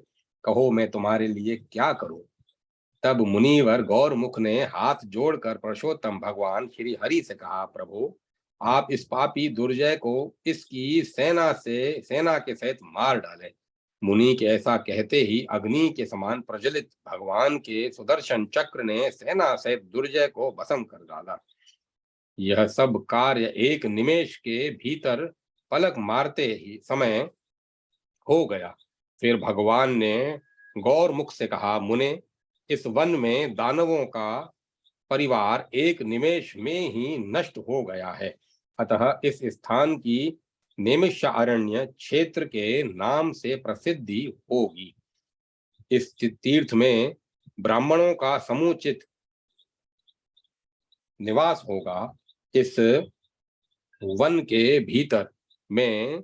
कहो, मैं तुम्हारे लिए क्या करूं। तब मुनिवर गौरमुख ने हाथ जोड़कर पुरुषोत्तम भगवान श्री हरि से कहा, प्रभु, आप इस पापी दुर्जय को इसकी सेना के सहित मार डाले। मुनि के ऐसा कहते ही अग्नि के समान प्रज्वलित भगवान के सुदर्शन चक्र ने सेना सहित दुर्जय को भस्म कर डाला। यह सब कार्य एक निमेष के भीतर पलक मारते ही समय हो गया। फिर भगवान ने गौरमुख से कहा, मुने, इस वन में दानवों का परिवार एक निमेष में ही नष्ट हो गया है, अतः इस स्थान की नैमिषारण्य क्षेत्र के नाम से प्रसिद्धि होगी। इस तीर्थ में ब्राह्मणों का समुचित निवास होगा। इस वन के भीतर में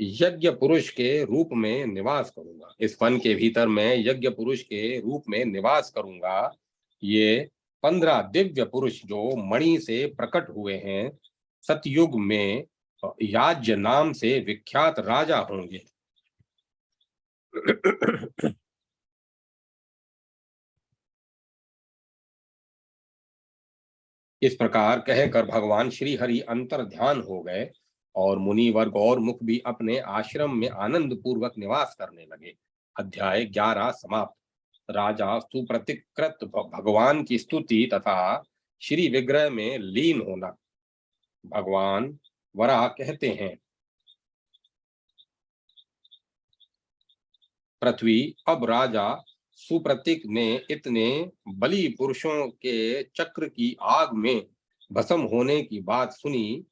यज्ञ पुरुष के रूप में निवास करूंगा। इस वन के भीतर मैं यज्ञ पुरुष के रूप में निवास करूंगा। ये 15 दिव्य पुरुष जो मणि से प्रकट हुए हैं, सतयुग में याज्ञ नाम से विख्यात राजा होंगे। इस प्रकार कहकर भगवान श्री हरि अंतर ध्यान हो गए और मुनिवर गौरमुख भी अपने आश्रम में आनंद पूर्वक निवास करने लगे। अध्याय 11 समाप्त। राजा सुप्रतिकृत भगवान की स्तुति तथा श्री विग्रह में लीन होना। भगवान वराह कहते हैं, पृथ्वी, अब राजा सुप्रतीक ने इतने बलि पुरुषों के चक्र की आग में भस्म होने की बात सुनी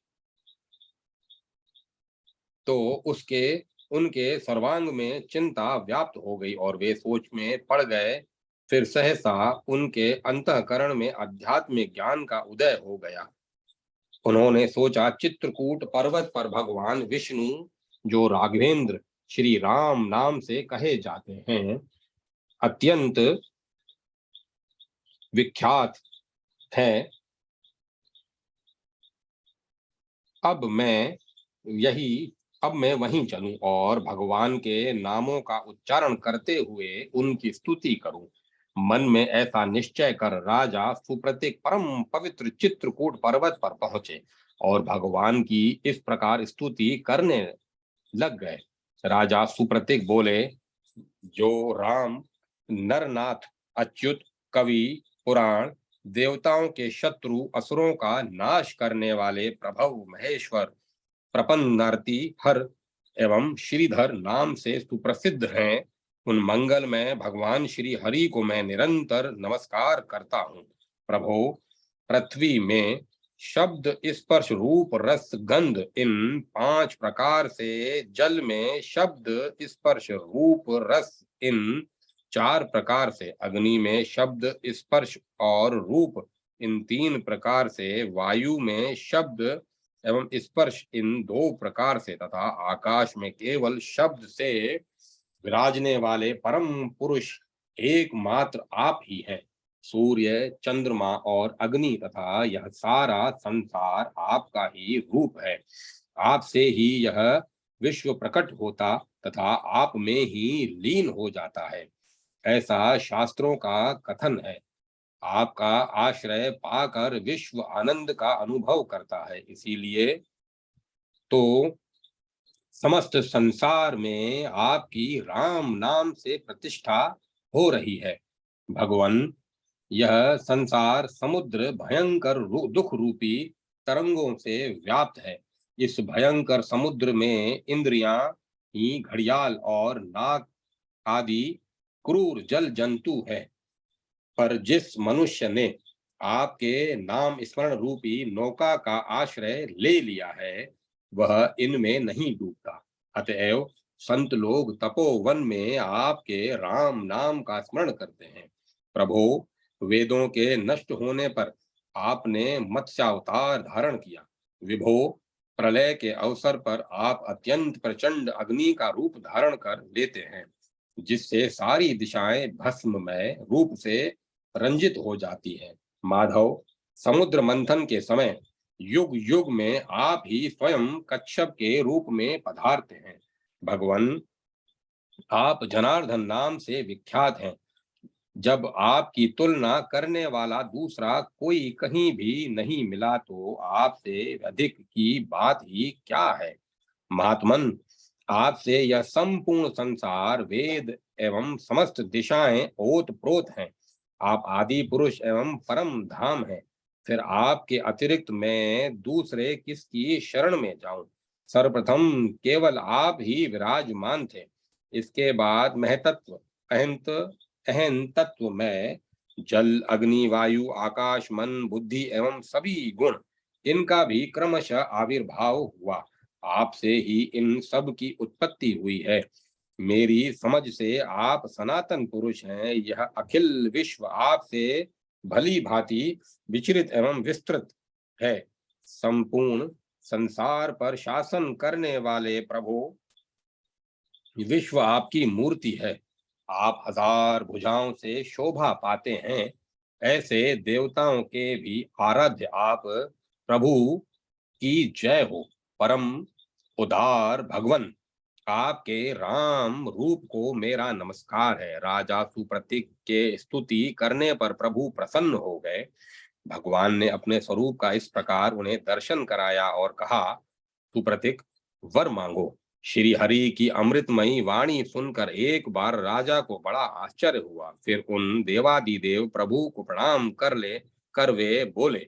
तो उसके उनके सर्वांग में चिंता व्याप्त हो गई और वे सोच में पड़ गए। फिर सहसा उनके अंतःकरण में आध्यात्मिक ज्ञान का उदय हो गया। उन्होंने सोचा, चित्रकूट पर्वत पर भगवान विष्णु, जो राघवेंद्र श्री राम नाम से कहे जाते हैं, अत्यंत विख्यात है। अब मैं यही अब मैं वहीं चलूं और भगवान के नामों का उच्चारण करते हुए उनकी स्तुति करूं। मन में ऐसा निश्चय कर राजा सुप्रतीक परम पवित्र चित्रकूट पर्वत पर पहुंचे और भगवान की इस प्रकार स्तुति करने लग गए। राजा सुप्रतीक बोले, जो राम नरनाथ, अच्युत, कवि, पुराण, देवताओं के शत्रु असुरों का नाश करने वाले प्रभु महेश्वर, प्रपन्नार्ति हर एवं श्रीधर नाम से सुप्रसिद्ध हैं, उन मंगल में भगवान श्री हरि को मैं निरंतर नमस्कार करता हूँ। प्रभो, पृथ्वी में शब्द, स्पर्श, रूप, रस, गंध इन 5 प्रकार से, जल में शब्द, स्पर्श, रूप, रस इन 4 प्रकार से, अग्नि में शब्द, स्पर्श और रूप इन 3 प्रकार से, वायु में शब्द एवं स्पर्श इन 2 प्रकार से तथा आकाश में केवल शब्द से विराजने वाले परम पुरुष एकमात्र आप ही हैं। सूर्य, चंद्रमा और अग्नि तथा यह सारा संसार आपका ही रूप है। आपसे ही यह विश्व प्रकट होता तथा आप में ही लीन हो जाता है, ऐसा शास्त्रों का कथन है। आपका आश्रय पाकर विश्व आनंद का अनुभव करता है, इसीलिए तो समस्त संसार में आपकी राम नाम से प्रतिष्ठा हो रही है। भगवान, यह संसार समुद्र भयंकर दुख रूपी तरंगों से व्याप्त है। इस भयंकर समुद्र में इंद्रियां ही घड़ियाल और नाग आदि क्रूर जल जंतु है, पर जिस मनुष्य ने आपके नाम स्मरण रूपी नौका का आश्रय ले लिया है, वह इनमें नहीं डूबता। अतएव संत लोग तपोवन में आपके राम नाम का स्मरण करते हैं। प्रभो, वेदों के नष्ट होने पर आपने मत्स्यावतार धारण किया। विभो, प्रलय के अवसर पर आप अत्यंत प्रचंड अग्नि का रूप धारण कर लेते हैं, जिससे सारी दिशाएं भस्ममय रूप से रंजित हो जाती है। माधव, समुद्र मंथन के समय युग युग में आप ही स्वयं कच्छप के रूप में पधारते हैं। भगवान, आप जनार्दन नाम से विख्यात हैं। जब आपकी तुलना करने वाला दूसरा कोई कहीं भी नहीं मिला तो आपसे अधिक की बात ही क्या है। महात्मन, आपसे यह संपूर्ण संसार, वेद एवं समस्त दिशाएं ओत प्रोत हैं। आप आदि पुरुष एवं परम धाम हैं। फिर आपके अतिरिक्त मैं दूसरे किसकी शरण में जाऊं। सर्वप्रथम केवल आप ही विराजमान थे। इसके बाद महतत्व, अहंत अहन तत्व में जल, अग्नि, वायु, आकाश, मन, बुद्धि एवं सभी गुण, इनका भी क्रमशः आविर्भाव हुआ। आपसे ही इन सब की उत्पत्ति हुई है। मेरी समझ से आप सनातन पुरुष हैं। यह अखिल विश्व आपसे भली भांति विचरित एवं विस्तृत है। संपूर्ण संसार पर शासन करने वाले प्रभु, विश्व आपकी मूर्ति है। आप हजार भुजाओं से शोभा पाते हैं। ऐसे देवताओं के भी आराध्य आप प्रभु की जय हो। परम उदार भगवन, आपके राम रूप को मेरा नमस्कार है। राजा सुप्रतीक के स्तुति करने पर प्रभु प्रसन्न हो गए। भगवान ने अपने स्वरूप का इस प्रकार उन्हें दर्शन कराया और कहा, सुप्रतीक, वर मांगो। श्री हरि की अमृतमयी वाणी सुनकर एक बार राजा को बड़ा आश्चर्य हुआ। फिर उन देवादिदेव प्रभु को प्रणाम कर वे बोले,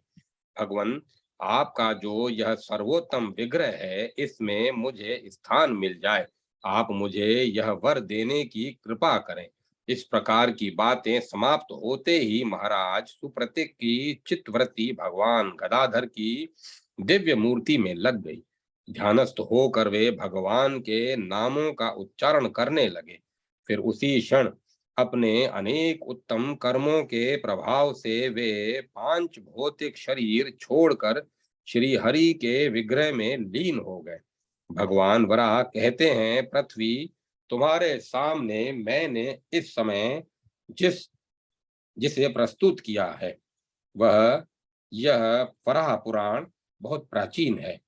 भगवन, आपका जो यह सर्वोत्तम विग्रह है, इसमें मुझे स्थान मिल जाए। आप मुझे यह वर देने की कृपा करें। इस प्रकार की बातें समाप्त होते ही महाराज सुप्रतीक की चित्तवृत्ति भगवान गदाधर की दिव्य मूर्ति में लग गई। ध्यानस्थ होकर वे भगवान के नामों का उच्चारण करने लगे। फिर उसी क्षण अपने अनेक उत्तम कर्मों के प्रभाव से वे पांच भौतिक शरीर छोड़कर श्री हरि के विग्रह में लीन हो गए। भगवान वराह कहते हैं, पृथ्वी, तुम्हारे सामने मैंने इस समय जिस जिसे प्रस्तुत किया है, वह यह वराह पुराण बहुत प्राचीन है।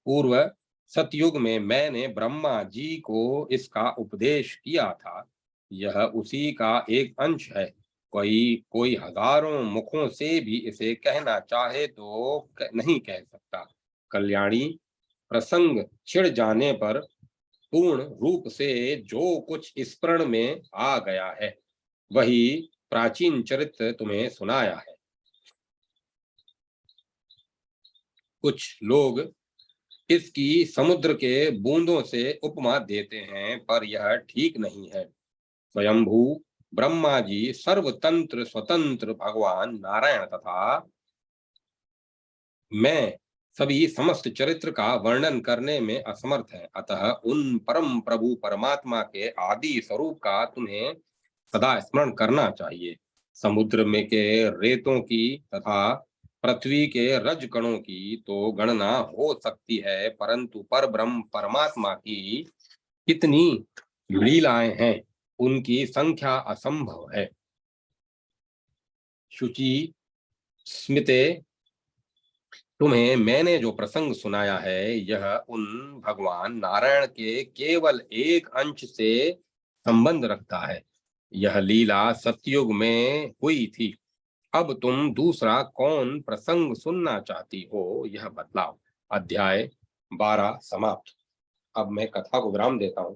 पूर्व सतयुग में मैंने ब्रह्मा जी को इसका उपदेश किया था। यह उसी का एक अंश है। कोई कोई हजारों मुखों से भी इसे कहना चाहे तो नहीं कह सकता। कल्याणी, प्रसंग छिड़ जाने पर पूर्ण रूप से जो कुछ स्मरण में आ गया है, वही प्राचीन चरित्र तुम्हें सुनाया है। कुछ लोग इसकी समुद्र के बूंदों से उपमा देते हैं, पर यह ठीक नहीं है। स्वयंभू ब्रह्मा जी सर्वतंत्र स्वतंत्र भगवान नारायण तथा मैं सभी समस्त चरित्र का वर्णन करने में असमर्थ है। अतः उन परम प्रभु परमात्मा के आदि स्वरूप का तुम्हें सदा स्मरण करना चाहिए। समुद्र में के रेतों की तथा पृथ्वी के रज कणों की तो गणना हो सकती है, परंतु पर ब्रह्म परमात्मा की कितनी लीलाएं हैं, उनकी संख्या असंभव है। शुचि, स्मिते, तुम्हें मैंने जो प्रसंग सुनाया है, यह उन भगवान नारायण के केवल एक अंश से संबंध रखता है। यह लीला सतयुग में हुई थी। अब तुम दूसरा कौन प्रसंग सुनना चाहती हो, यह बतलाओ। अध्याय 12 समाप्त। अब मैं कथा को विराम देता हूँ।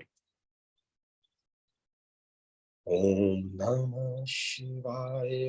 ओम नमः शिवाय।